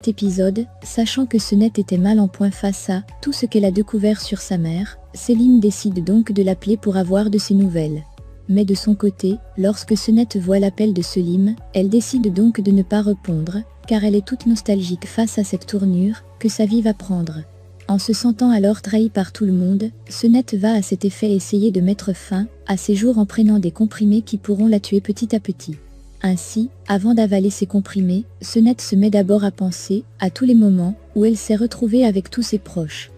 Cet épisode, sachant que Senet était mal en point face à tout ce qu'elle a découvert sur sa mère, Céline décide donc de l'appeler pour avoir de ses nouvelles. Mais de son côté, lorsque Senet voit l'appel de Selim, elle décide donc de ne pas répondre, car elle est toute nostalgique face à cette tournure que sa vie va prendre. En se sentant alors trahie par tout le monde, Senet va à cet effet essayer de mettre fin à ses jours en prenant des comprimés qui pourront la tuer petit à petit. Ainsi, avant d'avaler ces comprimés, Senet se met d'abord à penser à tous les moments où elle s'est retrouvée avec tous ses proches.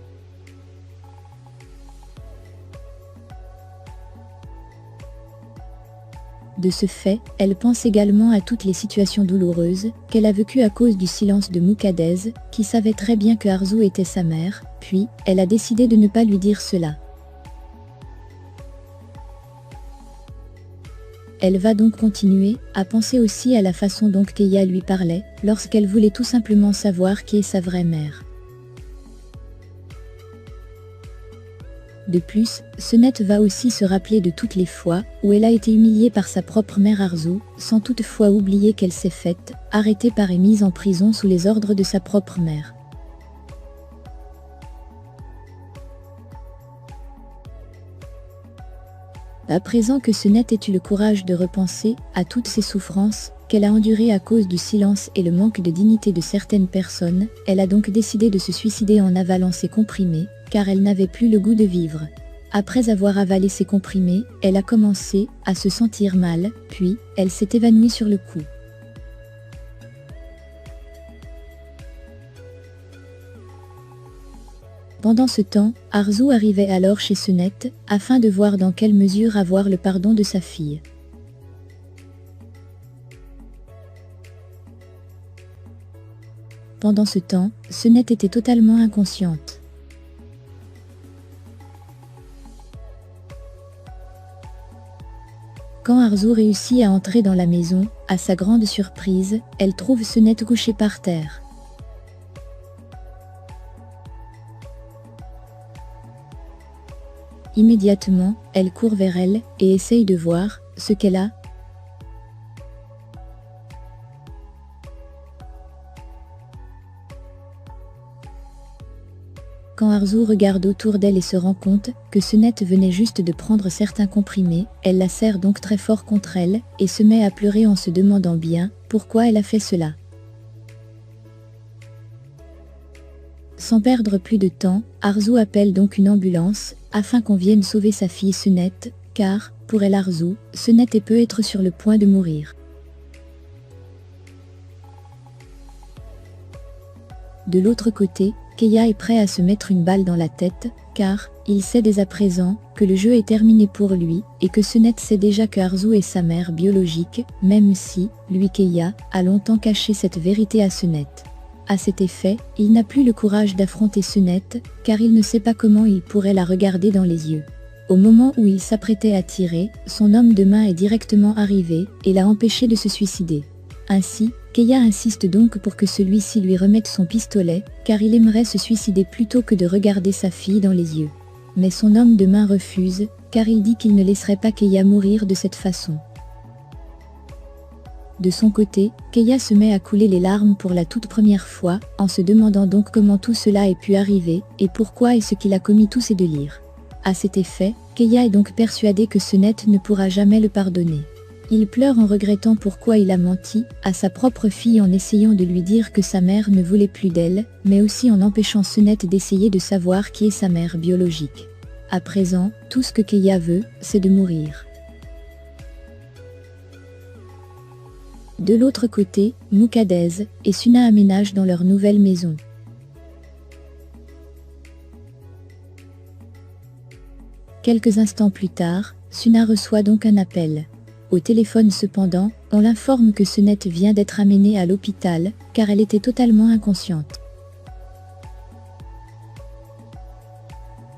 De ce fait, elle pense également à toutes les situations douloureuses qu'elle a vécues à cause du silence de Muqaddez, qui savait très bien que Arzu était sa mère, puis elle a décidé de ne pas lui dire cela. Elle va donc continuer à penser aussi à la façon dont Keïa lui parlait, lorsqu'elle voulait tout simplement savoir qui est sa vraie mère. De plus, Senet va aussi se rappeler de toutes les fois où elle a été humiliée par sa propre mère Arzu, sans toutefois oublier qu'elle s'est faite arrêter par et mise en prison sous les ordres de sa propre mère. À présent que Senet ait eu le courage de repenser à toutes ces souffrances qu'elle a endurées à cause du silence et le manque de dignité de certaines personnes, elle a donc décidé de se suicider en avalant ses comprimés, car elle n'avait plus le goût de vivre. Après avoir avalé ses comprimés, elle a commencé à se sentir mal, puis elle s'est évanouie sur le coup. Pendant ce temps, Arzu arrivait alors chez Senet, afin de voir dans quelle mesure avoir le pardon de sa fille. Pendant ce temps, Senet était totalement inconsciente. Quand Arzu réussit à entrer dans la maison, à sa grande surprise, elle trouve Senet couchée par terre. Immédiatement, elle court vers elle et essaye de voir ce qu'elle a. Quand Arzu regarde autour d'elle et se rend compte que Senet venait juste de prendre certains comprimés, elle la serre donc très fort contre elle et se met à pleurer en se demandant bien pourquoi elle a fait cela. Sans perdre plus de temps, Arzu appelle donc une ambulance afin qu'on vienne sauver sa fille Senet, car, pour elle Arzu, Senet peut être sur le point de mourir. De l'autre côté, Keïa est prêt à se mettre une balle dans la tête, car il sait dès à présent que le jeu est terminé pour lui et que Senet sait déjà que Arzu est sa mère biologique, même si, lui Keïa, a longtemps caché cette vérité à Senet. À cet effet, il n'a plus le courage d'affronter Senet, car il ne sait pas comment il pourrait la regarder dans les yeux. Au moment où il s'apprêtait à tirer, son homme de main est directement arrivé et l'a empêché de se suicider. Ainsi, Keïa insiste donc pour que celui-ci lui remette son pistolet, car il aimerait se suicider plutôt que de regarder sa fille dans les yeux. Mais son homme de main refuse, car il dit qu'il ne laisserait pas Keïa mourir de cette façon. De son côté, Keïa se met à couler les larmes pour la toute première fois, en se demandant donc comment tout cela ait pu arriver, et pourquoi est-ce qu'il a commis tous ces délires. À cet effet, Keïa est donc persuadée que Senet ne pourra jamais le pardonner. Il pleure en regrettant pourquoi il a menti à sa propre fille en essayant de lui dire que sa mère ne voulait plus d'elle, mais aussi en empêchant Senet d'essayer de savoir qui est sa mère biologique. À présent, tout ce que Keïa veut, c'est de mourir. De l'autre côté, Muqaddez et Suna aménagent dans leur nouvelle maison. Quelques instants plus tard, Suna reçoit donc un appel. Au téléphone cependant, on l'informe que Senet vient d'être amenée à l'hôpital, car elle était totalement inconsciente.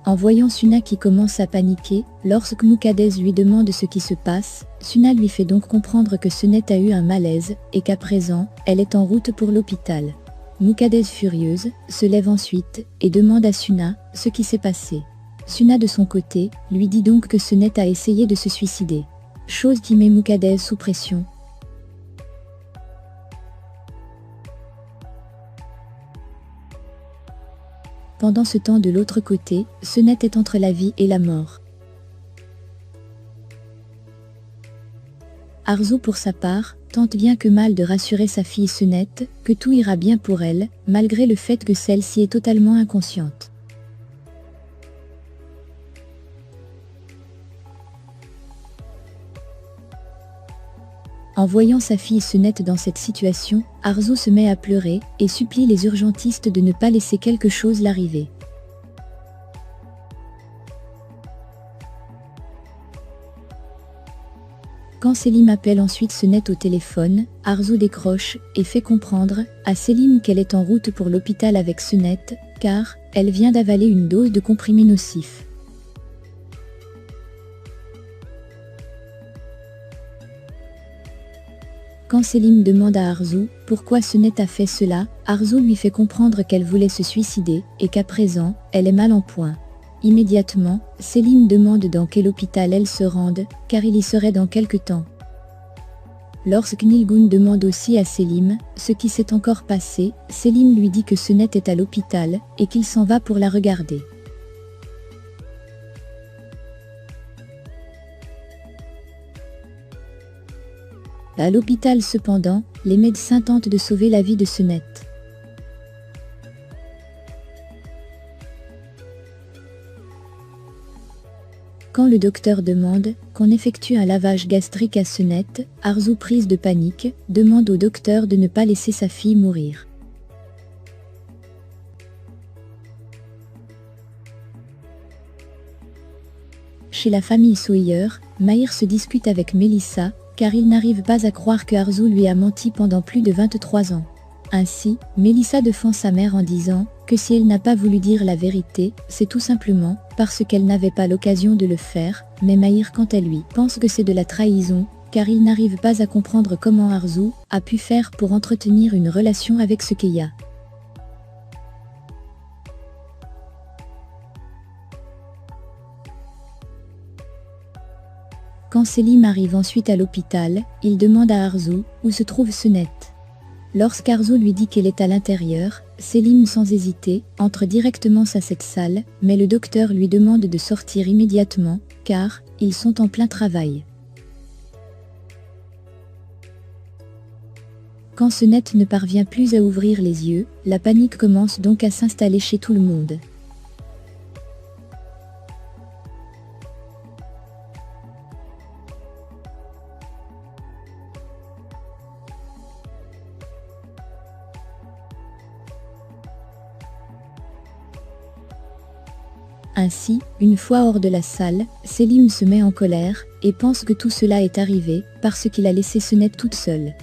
En voyant Suna qui commence à paniquer, lorsque Muqaddez lui demande ce qui se passe, Suna lui fait donc comprendre que Senet a eu un malaise et qu'à présent, elle est en route pour l'hôpital. Muqaddez furieuse, se lève ensuite et demande à Suna ce qui s'est passé. Suna de son côté, lui dit donc que Senet a essayé de se suicider. Chose qui met Muqaddez sous pression. Pendant ce temps de l'autre côté, Senet est entre la vie et la mort. Arzu pour sa part, tente bien que mal de rassurer sa fille Senet, que tout ira bien pour elle, malgré le fait que celle-ci est totalement inconsciente. En voyant sa fille Senet dans cette situation, Arzu se met à pleurer et supplie les urgentistes de ne pas laisser quelque chose l'arriver. Quand Selim appelle ensuite Senet au téléphone, Arzu décroche et fait comprendre à Selim qu'elle est en route pour l'hôpital avec Senet, car elle vient d'avaler une dose de comprimés nocifs. Quand Selim demande à Arzu pourquoi Senet a fait cela, Arzu lui fait comprendre qu'elle voulait se suicider et qu'à présent, elle est mal en point. Immédiatement, Selim demande dans quel hôpital elle se rende, car il y serait dans quelque temps. Lorsque Nilgun demande aussi à Selim ce qui s'est encore passé, Selim lui dit que Senet est à l'hôpital et qu'il s'en va pour la regarder. À l'hôpital cependant, les médecins tentent de sauver la vie de Senet. Quand le docteur demande qu'on effectue un lavage gastrique à Senet, Arzu, prise de panique, demande au docteur de ne pas laisser sa fille mourir. Chez la famille Sawyer, Mahir se discute avec Melissa, car il n'arrive pas à croire que Arzu lui a menti pendant plus de 23 ans. Ainsi, Melissa défend sa mère en disant que si elle n'a pas voulu dire la vérité, c'est tout simplement parce qu'elle n'avait pas l'occasion de le faire, mais Mahir quant à lui pense que c'est de la trahison, car il n'arrive pas à comprendre comment Arzu a pu faire pour entretenir une relation avec Sukeya. Quand Selim arrive ensuite à l'hôpital, il demande à Arzu où se trouve Senet. Lorsqu'Arzu lui dit qu'elle est à l'intérieur, Selim sans hésiter entre directement à cette salle, mais le docteur lui demande de sortir immédiatement, car ils sont en plein travail. Quand Senet ne parvient plus à ouvrir les yeux, la panique commence donc à s'installer chez tout le monde. Ainsi, une fois hors de la salle, Selim se met en colère et pense que tout cela est arrivé parce qu'il a laissé Senet toute seule.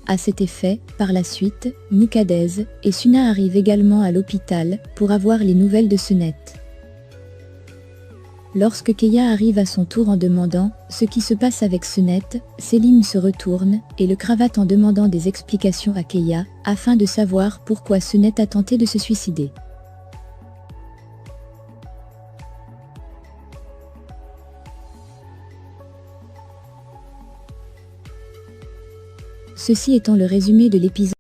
À cet effet, par la suite, Mukadez et Suna arrivent également à l'hôpital pour avoir les nouvelles de Senet. Lorsque Keya arrive à son tour en demandant ce qui se passe avec Senet, Selim se retourne et le cravate en demandant des explications à Keya, afin de savoir pourquoi Senet a tenté de se suicider. Ceci étant le résumé de l'épisode.